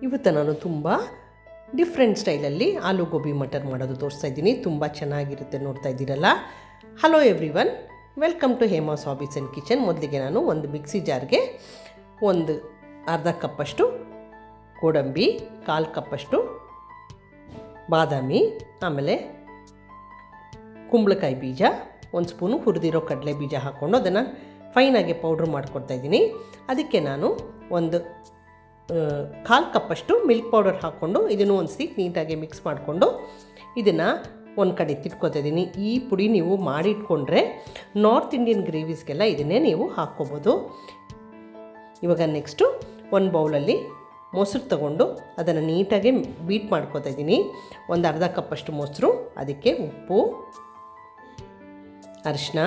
ಇವತ್ತು ನಾನು ತುಂಬ ಡಿಫ್ರೆಂಟ್ ಸ್ಟೈಲಲ್ಲಿ ಆಲೂ ಗೋಬಿ ಮಟರ್ ಮಾಡೋದು ತೋರಿಸ್ತಾ ಇದ್ದೀನಿ. ತುಂಬ ಚೆನ್ನಾಗಿರುತ್ತೆ, ನೋಡ್ತಾ ಇದ್ದೀರಲ್ಲ. Hello everyone, welcome to Hema's hobbies and kitchen. ಮೊದಲಿಗೆ ನಾನು ಒಂದು ಮಿಕ್ಸಿ ಜಾರ್ಗೆ ಒಂದು ಅರ್ಧ ಕಪ್ಪಷ್ಟು ಗೋಡಂಬಿ, 1/4 ಕಪ್ಪಷ್ಟು ಬಾದಾಮಿ, ಆಮೇಲೆ ಕುಂಬಳಕಾಯಿ ಬೀಜ, 1 ಸ್ಪೂನು ಹುರಿದಿರೋ ಕಡಲೆ ಬೀಜ ಹಾಕ್ಕೊಂಡು ಅದನ್ನು ಫೈನಾಗಿ ಪೌಡ್ರ್ ಮಾಡ್ಕೊಡ್ತಾಯಿದ್ದೀನಿ. ಅದಕ್ಕೆ ನಾನು ಒಂದು 1/4 ಕಪ್ಪಷ್ಟು ಮಿಲ್ಕ್ ಪೌಡರ್ ಹಾಕ್ಕೊಂಡು ಇದನ್ನು ಒಂದು ಸತಿ ನೀಟಾಗಿ ಮಿಕ್ಸ್ ಮಾಡಿಕೊಂಡು ಇದನ್ನು ಒಂದು ಕಡೆ ಎತ್ತಿಟ್ಕೊತಾ ಇದ್ದೀನಿ. ಈ ಪುಡಿ ನೀವು ಮಾಡಿಟ್ಕೊಂಡ್ರೆ ನಾರ್ತ್ ಇಂಡಿಯನ್ ಗ್ರೇವೀಸ್ಗೆಲ್ಲ ಇದನ್ನೇ ನೀವು ಹಾಕ್ಕೋಬೋದು. ಇವಾಗ ನೆಕ್ಸ್ಟು ಒಂದು ಬೌಲಲ್ಲಿ ಮೊಸರು ತಗೊಂಡು ಅದನ್ನು ನೀಟಾಗಿ ಬೀಟ್ ಮಾಡ್ಕೊತಾ ಇದ್ದೀನಿ. ಒಂದು ಅರ್ಧ ಕಪ್ಪಷ್ಟು ಮೊಸರು, ಅದಕ್ಕೆ ಉಪ್ಪು, ಅರಿಶಿನ,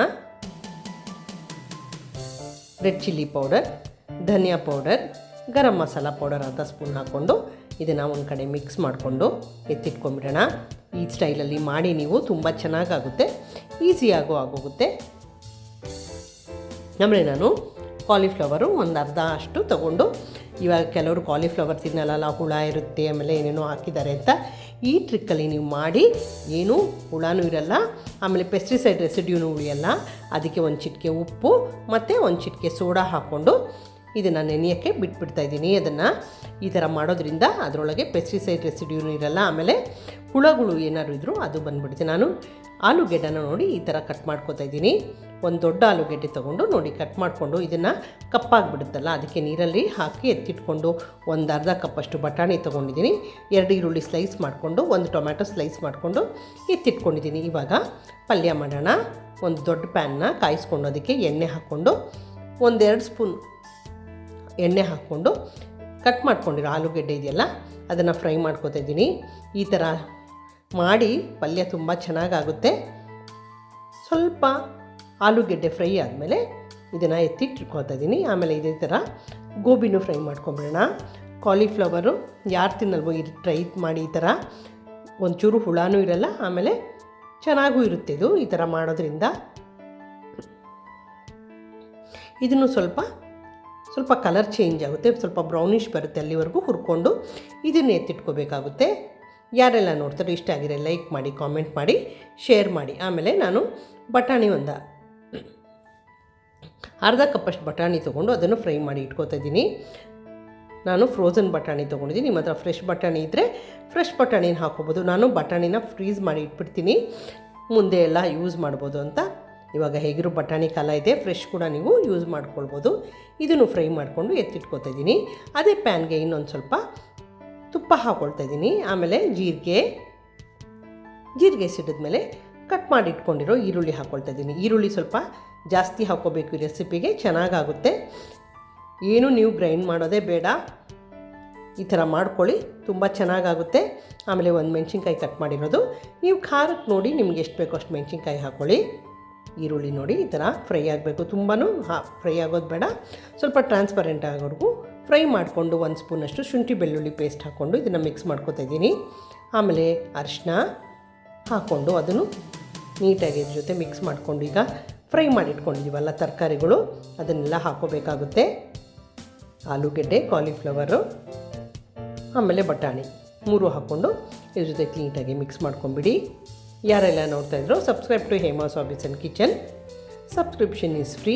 ರೆಡ್ ಚಿಲ್ಲಿ ಪೌಡರ್, ಧನಿಯಾ ಪೌಡರ್, ಗರಂ ಮಸಾಲ ಪೌಡರ್ ಅರ್ಧ ಸ್ಪೂನ್ ಹಾಕ್ಕೊಂಡು ಇದನ್ನು ಒಂದು ಕಡೆ ಮಿಕ್ಸ್ ಮಾಡಿಕೊಂಡು ಎತ್ತಿಟ್ಕೊಂಬಿಡೋಣ. ಈ ಸ್ಟೈಲಲ್ಲಿ ಮಾಡಿ ನೀವು, ತುಂಬ ಚೆನ್ನಾಗಾಗುತ್ತೆ, ಈಸಿಯಾಗೂ ಆಗೋಗುತ್ತೆ. ಆಮೇಲೆ ನಾನು ಕಾಲಿಫ್ಲವರು ಒಂದು ಅರ್ಧ ಅಷ್ಟು ತೊಗೊಂಡು, ಇವಾಗ ಕೆಲವರು ಕಾಲಿಫ್ಲವರ್ ತಿನ್ನಲ್ಲ, ಹುಳ ಇರುತ್ತೆ, ಆಮೇಲೆ ಏನೇನೋ ಹಾಕಿದ್ದಾರೆ ಅಂತ, ಈ ಟ್ರಿಕ್ಕಲ್ಲಿ ನೀವು ಮಾಡಿ ಏನೂ ಹುಳನೂ ಇರಲ್ಲ, ಆಮೇಲೆ ಪೆಸ್ಟಿಸೈಡ್ ರೆಸಿಡ್ಯೂನೂ ಉಳಿಯಲ್ಲ. ಅದಕ್ಕೆ ಒಂದು ಚಿಟಿಕೆ ಉಪ್ಪು ಮತ್ತು ಒಂದು ಚಿಟಿಕೆ ಸೋಡಾ ಹಾಕ್ಕೊಂಡು ಇದನ್ನು ನೆನೆಯೋಕ್ಕೆ ಬಿಟ್ಬಿಡ್ತಾಯಿದ್ದೀನಿ. ಅದನ್ನು ಈ ಥರ ಮಾಡೋದ್ರಿಂದ ಅದರೊಳಗೆ ಪೆಸ್ಟಿಸೈಡ್ ರೆಸಿಡ್ಯೂನೂ ಇರಲ್ಲ, ಆಮೇಲೆ ಹುಳಗಳು ಏನಾದ್ರು ಇದ್ದರೂ ಅದು ಬಂದುಬಿಡುತ್ತೆ. ನಾನು ಆಲೂಗೆಡ್ಡೆನ ನೋಡಿ ಈ ಥರ ಕಟ್ ಮಾಡ್ಕೊತಾ ಇದ್ದೀನಿ. ಒಂದು ದೊಡ್ಡ ಆಲೂಗೆಡ್ಡೆ ತೊಗೊಂಡು ನೋಡಿ ಕಟ್ ಮಾಡಿಕೊಂಡು ಇದನ್ನು ಕಪ್ಪಾಗಿಬಿಡುತ್ತಲ್ಲ, ಅದಕ್ಕೆ ನೀರಲ್ಲಿ ಹಾಕಿ ಎತ್ತಿಟ್ಕೊಂಡು ಒಂದು ಅರ್ಧ ಕಪ್ಪಷ್ಟು ಬಟಾಣಿ ತೊಗೊಂಡಿದ್ದೀನಿ. 2 ಈರುಳ್ಳಿ ಸ್ಲೈಸ್ ಮಾಡಿಕೊಂಡು, ಒಂದು ಟೊಮ್ಯಾಟೊ ಸ್ಲೈಸ್ ಮಾಡಿಕೊಂಡು ಎತ್ತಿಟ್ಕೊಂಡಿದ್ದೀನಿ. ಇವಾಗ ಪಲ್ಯ ಮಾಡೋಣ. ಒಂದು ದೊಡ್ಡ ಪ್ಯಾನ್ನ ಕಾಯಿಸ್ಕೊಂಡು ಅದಕ್ಕೆ ಎಣ್ಣೆ ಹಾಕ್ಕೊಂಡು 1-2 ಸ್ಪೂನ್ ಎಣ್ಣೆ ಹಾಕ್ಕೊಂಡು ಕಟ್ ಮಾಡ್ಕೊಂಡಿರೋ ಆಲೂಗೆಡ್ಡೆ ಇದೆಯಲ್ಲ ಅದನ್ನು ಫ್ರೈ ಮಾಡ್ಕೊತಾ ಇದ್ದೀನಿ. ಈ ಥರ ಮಾಡಿ ಪಲ್ಯ ತುಂಬ ಚೆನ್ನಾಗಾಗುತ್ತೆ. ಸ್ವಲ್ಪ ಆಲೂಗೆಡ್ಡೆ ಫ್ರೈ ಆದಮೇಲೆ ಇದನ್ನು ಎತ್ತಿಟ್ಕೊತಾ ಇದ್ದೀನಿ. ಆಮೇಲೆ ಇದೇ ಥರ ಗೋಬಿನೂ ಫ್ರೈ ಮಾಡ್ಕೊಂಬಿಡೋಣ. ಕಾಲಿಫ್ಲವರು ಯಾರು ತಿನ್ನಲ್ವೋ ಟ್ರೈ ಮಾಡಿ. ಈ ಥರ ಒಂಚೂರು ಹುಳನೂ ಇರಲ್ಲ, ಆಮೇಲೆ ಚೆನ್ನಾಗೂ ಇರುತ್ತೆ ಇದು ಈ ಥರ ಮಾಡೋದ್ರಿಂದ. ಇದನ್ನು ಸ್ವಲ್ಪ ಕಲರ್ ಚೇಂಜ್ ಆಗುತ್ತೆ, ಸ್ವಲ್ಪ ಬ್ರೌನಿಷ್ ಬರುತ್ತೆ, ಅಲ್ಲಿವರೆಗೂ ಹುರ್ಕೊಂಡು ಇದನ್ನು ಎತ್ತಿಟ್ಕೋಬೇಕಾಗುತ್ತೆ. ಯಾರೆಲ್ಲ ನೋಡ್ತಾರೆ ಇಷ್ಟ ಆಗಿರೋ ಲೈಕ್ ಮಾಡಿ, ಕಾಮೆಂಟ್ ಮಾಡಿ, ಶೇರ್ ಮಾಡಿ. ಆಮೇಲೆ ನಾನು ಬಟಾಣಿ ಒಂದು ಅರ್ಧ ಕಪ್ಪಷ್ಟು ಬಟಾಣಿ ತೊಗೊಂಡು ಅದನ್ನು ಫ್ರೈ ಮಾಡಿ ಇಟ್ಕೋತಾ ಇದ್ದೀನಿ. ನಾನು ಫ್ರೋಝನ್ ಬಟಾಣಿ ತೊಗೊಂಡಿದ್ದೀನಿ. ನಿಮ್ಮ ಹತ್ರ ಫ್ರೆಶ್ ಬಟಾಣಿ ಇದ್ದರೆ ಫ್ರೆಶ್ ಬಟಾಣಿನ ಹಾಕ್ಕೋಬೋದು. ನಾನು ಬಟಾಣಿನ ಫ್ರೀಸ್ ಮಾಡಿ ಇಟ್ಬಿಡ್ತೀನಿ, ಮುಂದೆ ಎಲ್ಲ ಯೂಸ್ ಮಾಡ್ಬೋದು ಅಂತ. ಇವಾಗ ಹೇಗಿರೋ ಬಟಾಣಿ ಕಾಲ ಇದೆ, ಫ್ರೆಶ್ ಕೂಡ ನೀವು ಯೂಸ್ ಮಾಡ್ಕೊಳ್ಬೋದು. ಇದನ್ನು ಫ್ರೈ ಮಾಡಿಕೊಂಡು ಎತ್ತಿಟ್ಕೊತಾ ಇದ್ದೀನಿ. ಅದೇ ಪ್ಯಾನ್ಗೆ ಇನ್ನೊಂದು ಸ್ವಲ್ಪ ತುಪ್ಪ ಹಾಕ್ಕೊಳ್ತಾ ಇದ್ದೀನಿ. ಆಮೇಲೆ ಜೀರಿಗೆ ಸಿಡಿದ್ಮೇಲೆ ಕಟ್ ಮಾಡಿ ಇಟ್ಕೊಂಡಿರೋ ಈರುಳ್ಳಿ ಹಾಕ್ಕೊಳ್ತಾ ಇದ್ದೀನಿ. ಈರುಳ್ಳಿ ಸ್ವಲ್ಪ ಜಾಸ್ತಿ ಹಾಕ್ಕೋಬೇಕು ಈ ರೆಸಿಪಿಗೆ, ಚೆನ್ನಾಗಾಗುತ್ತೆ. ಏನು ನೀವು ಗ್ರೈಂಡ್ ಮಾಡೋದೇ ಬೇಡ, ಈ ಥರ ಮಾಡ್ಕೊಳ್ಳಿ, ತುಂಬ ಚೆನ್ನಾಗಾಗುತ್ತೆ. ಆಮೇಲೆ ಒಂದು ಮೆಣಸಿನ್ಕಾಯಿ ಕಟ್ ಮಾಡಿರೋದು, ನೀವು ಖಾರಕ್ಕೆ ನೋಡಿ ನಿಮ್ಗೆ ಎಷ್ಟು ಬೇಕೋ ಅಷ್ಟು ಮೆಣಸಿನ್ಕಾಯಿ ಹಾಕ್ಕೊಳ್ಳಿ. ಈರುಳ್ಳಿ ನೋಡಿ ಈ ಥರ ಫ್ರೈ ಆಗಬೇಕು, ತುಂಬಾ ಫ್ರೈ ಆಗೋದು ಬೇಡ, ಸ್ವಲ್ಪ ಟ್ರಾನ್ಸ್ಪರೆಂಟ್ ಆಗೋವರೆಗೂ ಫ್ರೈ ಮಾಡಿಕೊಂಡು 1 ಸ್ಪೂನಷ್ಟು ಶುಂಠಿ ಬೆಳ್ಳುಳ್ಳಿ ಪೇಸ್ಟ್ ಹಾಕ್ಕೊಂಡು ಇದನ್ನು ಮಿಕ್ಸ್ ಮಾಡ್ಕೊತಾ ಇದ್ದೀನಿ. ಆಮೇಲೆ ಅರಿಶಿನ ಹಾಕ್ಕೊಂಡು ಅದನ್ನು ನೀಟಾಗಿ ಇದ್ರ ಜೊತೆ ಮಿಕ್ಸ್ ಮಾಡಿಕೊಂಡು ಈಗ ಫ್ರೈ ಮಾಡಿಟ್ಕೊಂಡಿದ್ದೀವಲ್ಲ ತರಕಾರಿಗಳು ಅದನ್ನೆಲ್ಲ ಹಾಕ್ಕೋಬೇಕಾಗುತ್ತೆ. ಆಲೂಗೆಡ್ಡೆ, ಕಾಲಿಫ್ಲವರು, ಆಮೇಲೆ ಬಟಾಣಿ 3 ಹಾಕ್ಕೊಂಡು ಇದ್ರ ಜೊತೆ ನೀಟಾಗಿ ಮಿಕ್ಸ್ ಮಾಡ್ಕೊಂಬಿಡಿ. ಯಾರೆಲ್ಲ ನೋಡ್ತಾಯಿದ್ರು subscribe to Hema's hobbies and kitchen, subscription is free.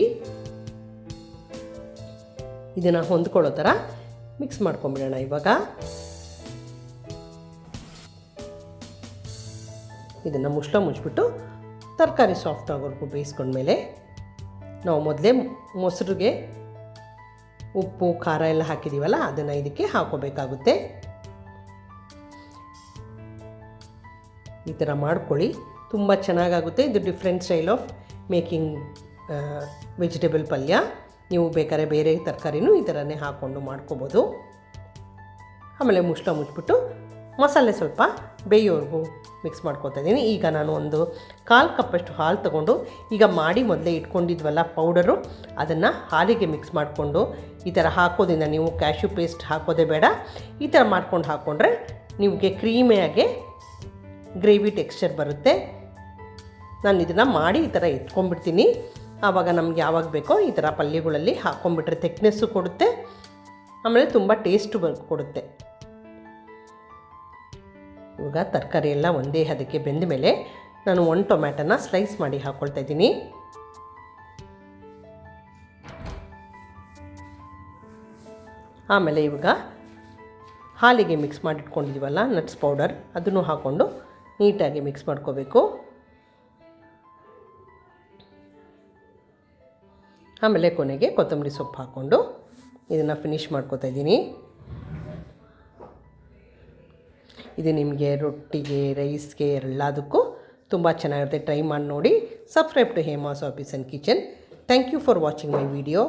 ಇದನ್ನು ಹೊಂದ್ಕೊಳ್ಳೋ ಥರ ಮಿಕ್ಸ್ ಮಾಡ್ಕೊಂಬಿಡೋಣ. ಇವಾಗ ಇದನ್ನು ಮುಚ್ಚಿಬಿಟ್ಟು ತರಕಾರಿ ಸಾಫ್ಟ್ ಆಗೋವರೆಗೂ ಬೇಯಿಸ್ಕೊಂಡ್ಮೇಲೆ ನಾವು ಮೊದಲೇ ಮೊಸರಿಗೆ ಉಪ್ಪು ಖಾರ ಎಲ್ಲ ಹಾಕಿದ್ದೀವಲ್ಲ ಅದನ್ನು ಇದಕ್ಕೆ ಹಾಕ್ಕೋಬೇಕಾಗುತ್ತೆ. ಈ ಥರ ಮಾಡ್ಕೊಳ್ಳಿ, ತುಂಬ ಚೆನ್ನಾಗಾಗುತ್ತೆ. ಇದು different style of making vegetable ಪಲ್ಯ. ನೀವು ಬೇಕಾದ್ರೆ ಬೇರೆ ತರಕಾರಿನೂ ಈ ಥರನೇ ಹಾಕ್ಕೊಂಡು ಮಾಡ್ಕೋಬೋದು. ಆಮೇಲೆ ಮುಚ್ಚಿಬಿಟ್ಟು ಮಸಾಲೆ ಸ್ವಲ್ಪ ಬೇಯೋವರೆಗೂ ಮಿಕ್ಸ್ ಮಾಡ್ಕೊತಾ ಇದ್ದೀನಿ. ಈಗ ನಾನು ಒಂದು 1/4 ಕಪ್ಪಷ್ಟು ಹಾಲು ತೊಗೊಂಡು, ಈಗ ಮಾಡಿ ಮೊದಲೇ ಇಟ್ಕೊಂಡಿದ್ವಲ್ಲ ಪೌಡರು, ಅದನ್ನು ಹಾಲಿಗೆ ಮಿಕ್ಸ್ ಮಾಡಿಕೊಂಡು ಈ ಥರ ಹಾಕೋದ್ರಿಂದ ನೀವು ಕ್ಯಾಶ್ಯೂ ಪೇಸ್ಟ್ ಹಾಕೋದೇ ಬೇಡ. ಈ ಥರ ಮಾಡ್ಕೊಂಡು ಹಾಕ್ಕೊಂಡ್ರೆ ನಿಮಗೆ ಕ್ರೀಮಿಯಾಗೆ ಗ್ರೇವಿ ಟೆಕ್ಸ್ಚರ್ ಬರುತ್ತೆ. ನಾನು ಇದನ್ನು ಮಾಡಿ ಈ ಥರ ಎತ್ಕೊಂಡ್ಬಿಡ್ತೀನಿ. ಆವಾಗ ನಮ್ಗೆ ಯಾವಾಗ ಬೇಕೋ ಈ ಥರ ಪಲ್ಯಗಳಲ್ಲಿ ಹಾಕ್ಕೊಂಡ್ಬಿಟ್ರೆ ಥಿಕ್ನೆಸ್ಸು ಕೊಡುತ್ತೆ, ಆಮೇಲೆ ತುಂಬ ಟೇಸ್ಟು ಕೊಡುತ್ತೆ. ಇವಾಗ ತರಕಾರಿ ಎಲ್ಲ ಒಂದೇ ಹದಕ್ಕೆ ಬೆಂದ ಮೇಲೆ ನಾನು 1 ಟೊಮ್ಯಾಟೋನ ಸ್ಲೈಸ್ ಮಾಡಿ ಹಾಕ್ಕೊಳ್ತಾ ಇದ್ದೀನಿ. ಆಮೇಲೆ ಇವಾಗ ಹಾಲಿಗೆ ಮಿಕ್ಸ್ ಮಾಡಿಟ್ಕೊಂಡಿದ್ದೀವಲ್ಲ ನಟ್ಸ್ ಪೌಡರ್, ಅದನ್ನು ಹಾಕ್ಕೊಂಡು ನೀಟಾಗಿ ಮಿಕ್ಸ್ ಮಾಡ್ಕೋಬೇಕು. ಆಮೇಲೆ ಕೊನೆಗೆ ಕೊತ್ತಂಬರಿ ಸೊಪ್ಪು ಹಾಕ್ಕೊಂಡು ಇದನ್ನು ಫಿನಿಷ್ ಮಾಡ್ಕೋತಾ ಇದ್ದೀನಿ. ಇದು ನಿಮಗೆ ರೊಟ್ಟಿಗೆ, ರೈಸ್ಗೆ ಎಲ್ಲದಕ್ಕೂ ತುಂಬ ಚೆನ್ನಾಗಿರುತ್ತೆ. ಟ್ರೈ ಮಾಡಿ ನೋಡಿ. Subscribe to Hema's hobbies and kitchen. Thank you for watching my video.